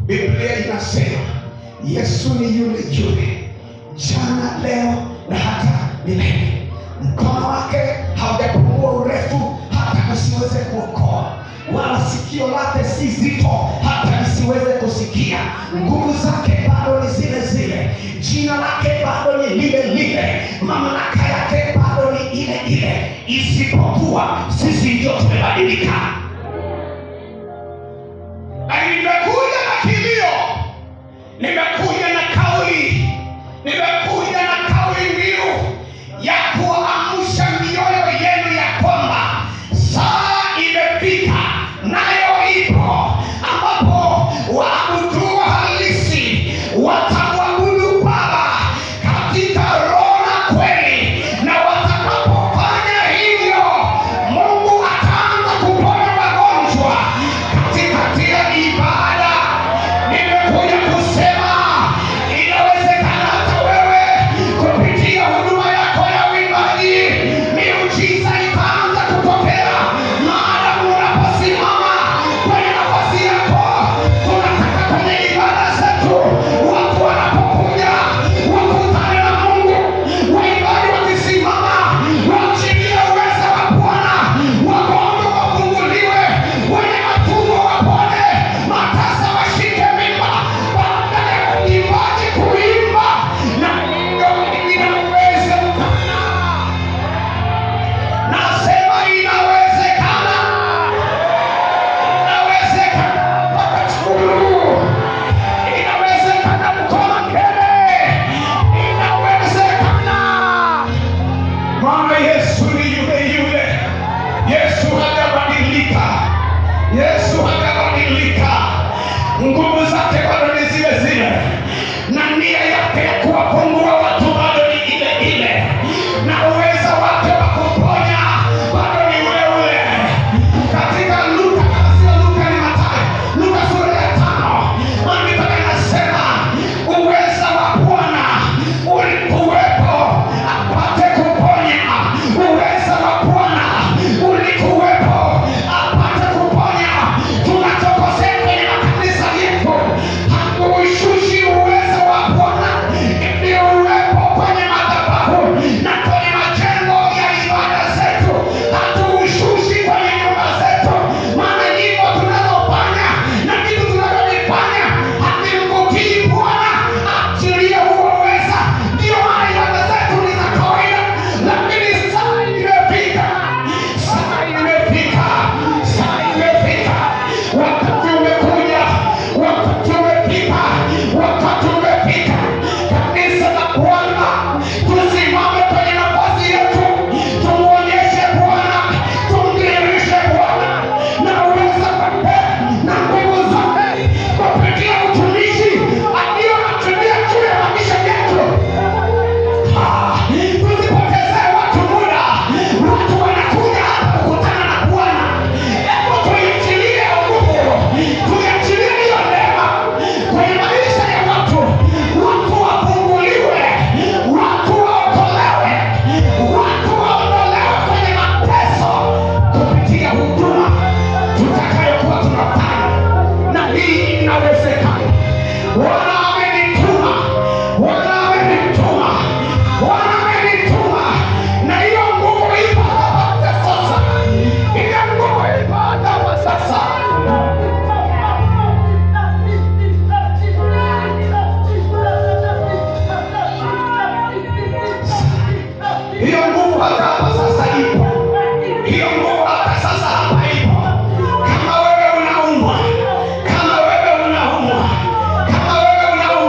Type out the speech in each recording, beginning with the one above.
Biblia inasema Yesu ni yule yule jana, leo na hata milele. Mkono wake haujapungua urefu hata nisiweze kuokoa, wala sikio lake si zito hata nisiweze kusikia. Nguvu zake bado ni zile zile, jina lake bado ni lile lile, mamlaka yake bado ni ile ile, isipokuwa sisi ndio tumebadilika. Na nimekuja na kilio, nimekuja na kauli, nimekuja na kauli mbiu ya kuamsha mioyo yenu ya kwamba saa imefika, nayo ipo, ambapo waabudu halisi watamwabudu Baba katika roho na kweli, na watakapofanya hivyo Mungu ataanza kuponya magonjwa katikati ya ibada. Nimekuja kusema inawezekana hata wewe kupitia huduma yako ya uimbaji miujiza itaanza kutokea maadamu unaposimama kwenye nafasi yako. Tunataka kwenye ibada zetu watu wanapokuja wakutane na Mungu, waimbaji wakisimama waachilie uwezo wa Bwana, wagonjwa wafunguliwe, wenye matumbo wapone, matasa washike mimba. Baada ya uimbaji kuimba na Mungu inawezekana. Nasema inawezekana, inawezekana wakati huu, inawezekana mkono mbele, inawezekana. Maana Yesu ni yule yule, Yesu hajabadilika, Yesu hajabadilika. Nguvu zake bado ni zile zile, na nia yake ya kuwapungua watu bado ni ile ile, na uwezo wake wa kuponya bado ni ule ule. Katika Luka, kama sio Luka ni Mathayo, Luka sura ya 5, maandiko yanasema uwezo wa Bwana ulikuwepo apate kuponya. Uwezo wa Bwana ulikuwepo apate kuponya. Tunachokosea kwenye makanisa yetu, hatuushushi uwezo wa Bwana ndio uwepo kwenye madhabahu na kwenye majengo ya ibada zetu, hatuushushi kwenye nyumba zetu. Maana nyimbo tunazofanya na kitu tunavyofanya hakimkutii Bwana. Achilia huo uweza. Ndio maana ibada zetu ni za kawaida, lakini saa imefika, saa imefika, saa imefika. Wakati umekuja, wakati umefika, wakati umefika. Kanisa la Bwana, tusimame kwenye nafasi yetu, tumuonyeshe Bwana, tumdhihirishe Bwana na uwezo wake na nguvu zake kupitia utumishi aliyoachilia juu ya maisha yetu. Tusipotezee watu muda, watu wanakuja hapa kukutana na Bwana. Hebu tuiachilie nguvu, tuiachilie hiyo neema kwenye maisha ya watu, watu wafunguliwe, watu waokolewe, watu waondolewe kwenye mateso kupitia huduma tutakayokuwa tunafanya, na hii inawezekana. Bwana amenituma, Bwana amenituma, Bwana amenituma, na hiyo nguvu ipo hapa sasa, hiyo nguvu ipo hapa sasa. Hiyo nguvu hapa sasa ipo, hiyo nguvu hapa sasa hapa ipo. Kama wewe unaumwa, kama wewe unaumwa, kama wewe unaumwa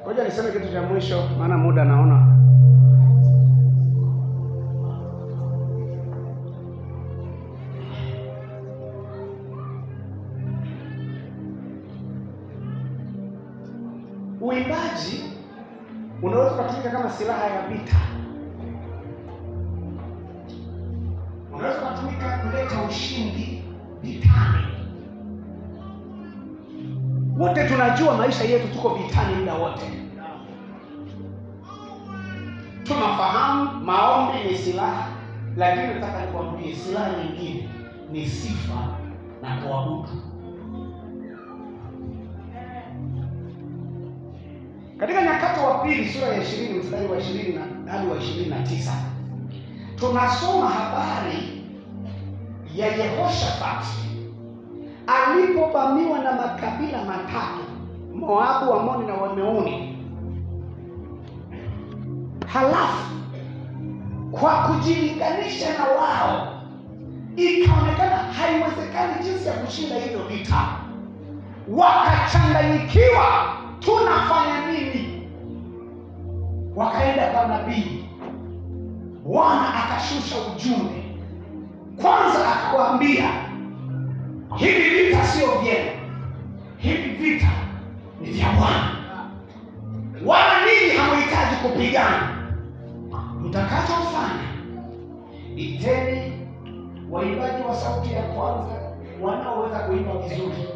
Ngoja niseme kitu cha mwisho maana muda naona. Uimbaji unaweza kutumika kama silaha ya vita. Unaweza kutumika kuleta ushindi vitani. Wote tunajua maisha yetu tuko vitani muda wote. Tunafahamu maombi ni silaha, lakini nataka nikwambie silaha nyingine ni sifa na kuabudu. Katika Nyakati wa Pili sura ya 20 mstari wa 20 hadi wa 29 tunasoma habari ya Yehoshafati alipovamiwa na makabila matatu, Moabu, Amoni na Wameuni. Halafu kwa kujilinganisha na wao ikaonekana haiwezekani jinsi ya kushinda hivyo vita. Wakachanganyikiwa, tunafanya nini? Wakaenda kwa nabii. Bwana akashusha ujumbe. Kwanza akawaambia, hivi vita sio vyenu, hivi vita ni vya Bwana, wala ninyi hamhitaji kupigana. Mtakachofanya, iteni waimbaji wa sauti ya kwanza wanaoweza kuimba vizuri,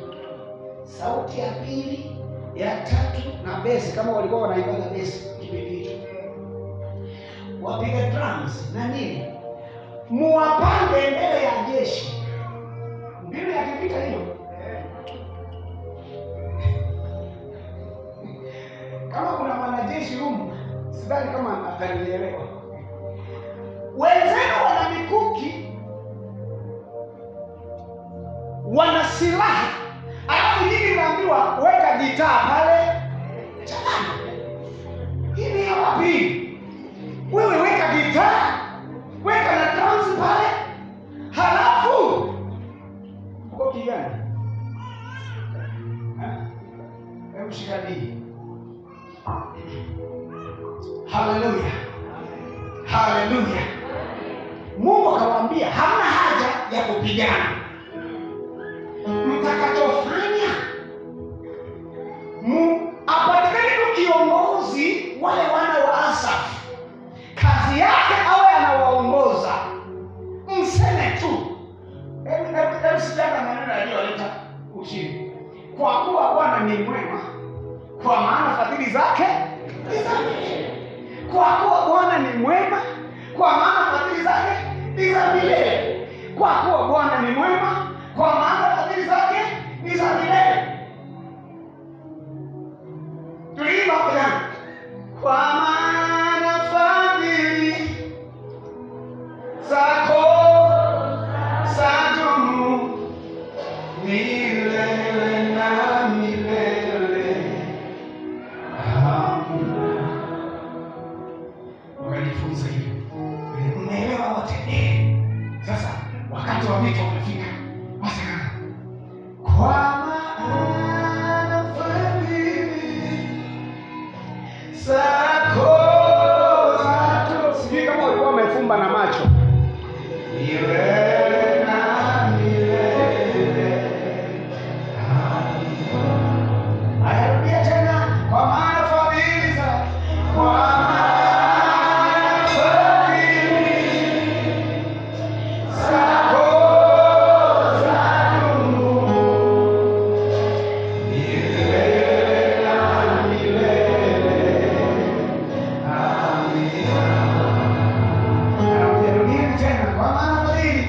sauti ya pili, ya tatu na besi, kama walikuwa wanaimba besi kipindi hicho, wapiga drums na nini, muwapange mbele ya jeshi. Mbele ya kivita hiyo. Kama kuna mwanajeshi humu, sidhani kama atanielewa. Wenzenu wana mikuki, wana silaha, alafu nyinyi mnaambiwa weka gitaa pale. Jamani, hii ni wapi? Wewe weka gitaa, weka na drums pale, halafu uko kijana. Hebu shikadii. Haleluya. Haleluya. Mungu akawaambia hamna haja ya kupigana. Mtakachofanya, apatikane tu kiongozi, wale wana wa Asafu, kazi yake awe anawaongoza. Mseme tu, hebu sijana maneno yaliyoleta ushindi. Kwa kuwa Bwana ni mwema, kwa maana fadhili zake ni za milele. Kwa kuwa Bwana ni mwema, kwa maana fadhili zake ni za milele. Kwa kuwa Bwana ni mwema, kwa maana fadhili zake ni za milele. Tuliimba hapo jana, kwa maana fadhili zako zadumu milele na milele. Amina. Wakajifunza hivyo. Unaelewa wote? Sasa wakati wa vita umefika. Basi kwa maana fadhili zako zadumu. Sijui kama walikuwa wamefumba na macho. Milele na milele. Ayarudia tena, kwa maana fadhili zako, kwa maana fadhili zako zadumu milele na milele. Amina. Ayarudia tena, kwa maana fadhili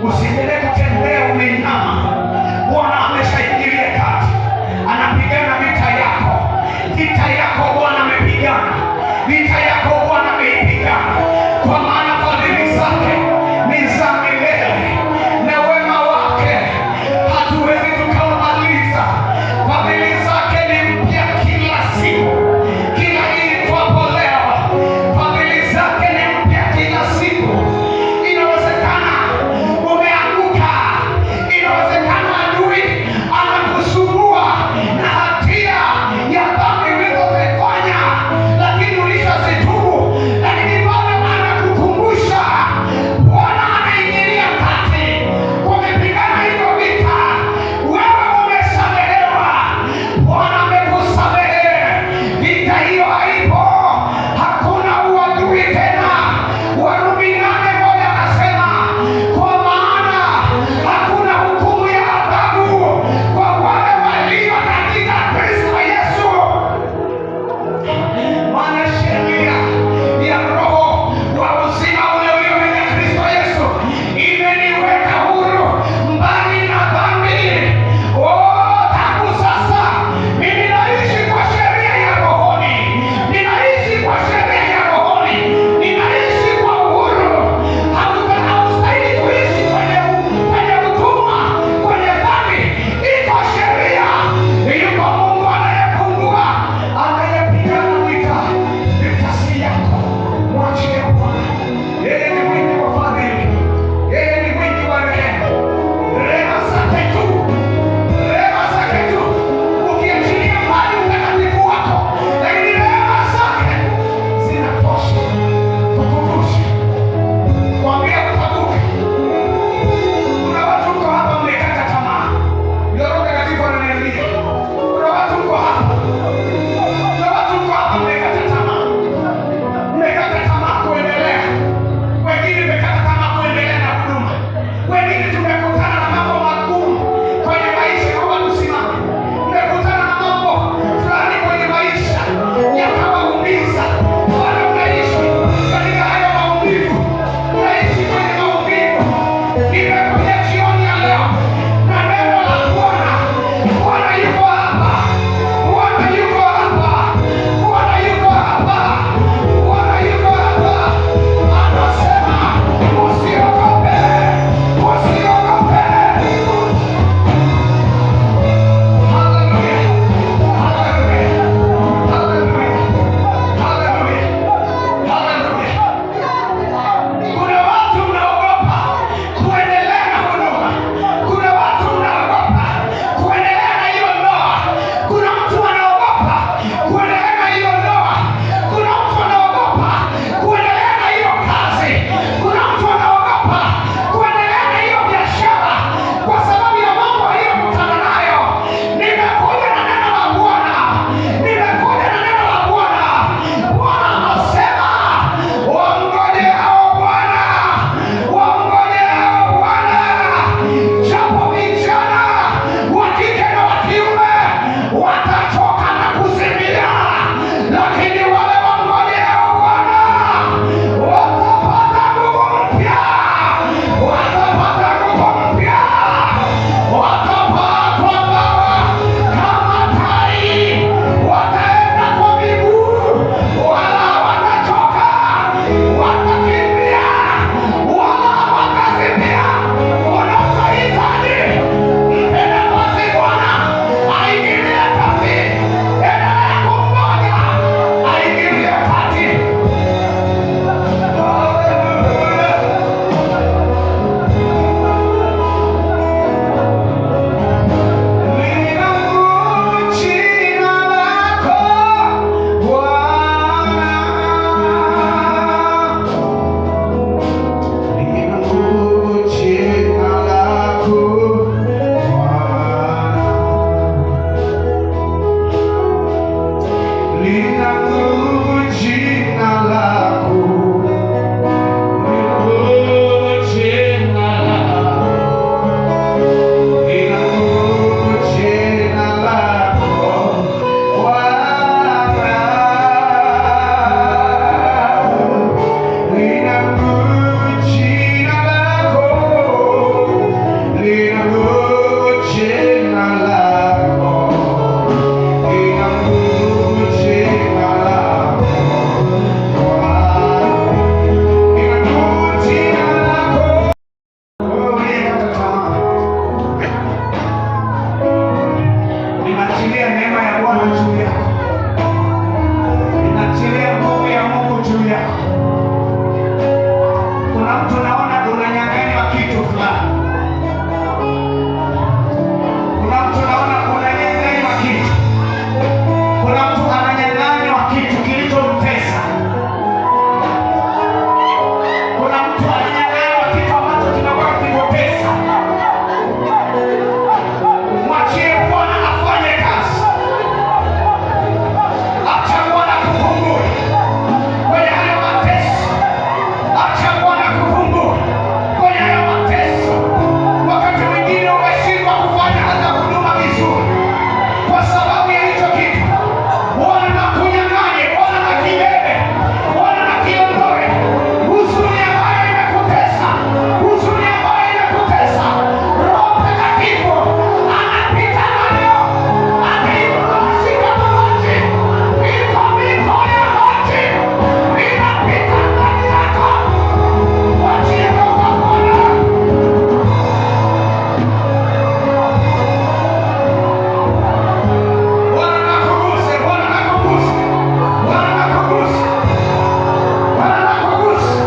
usiendelee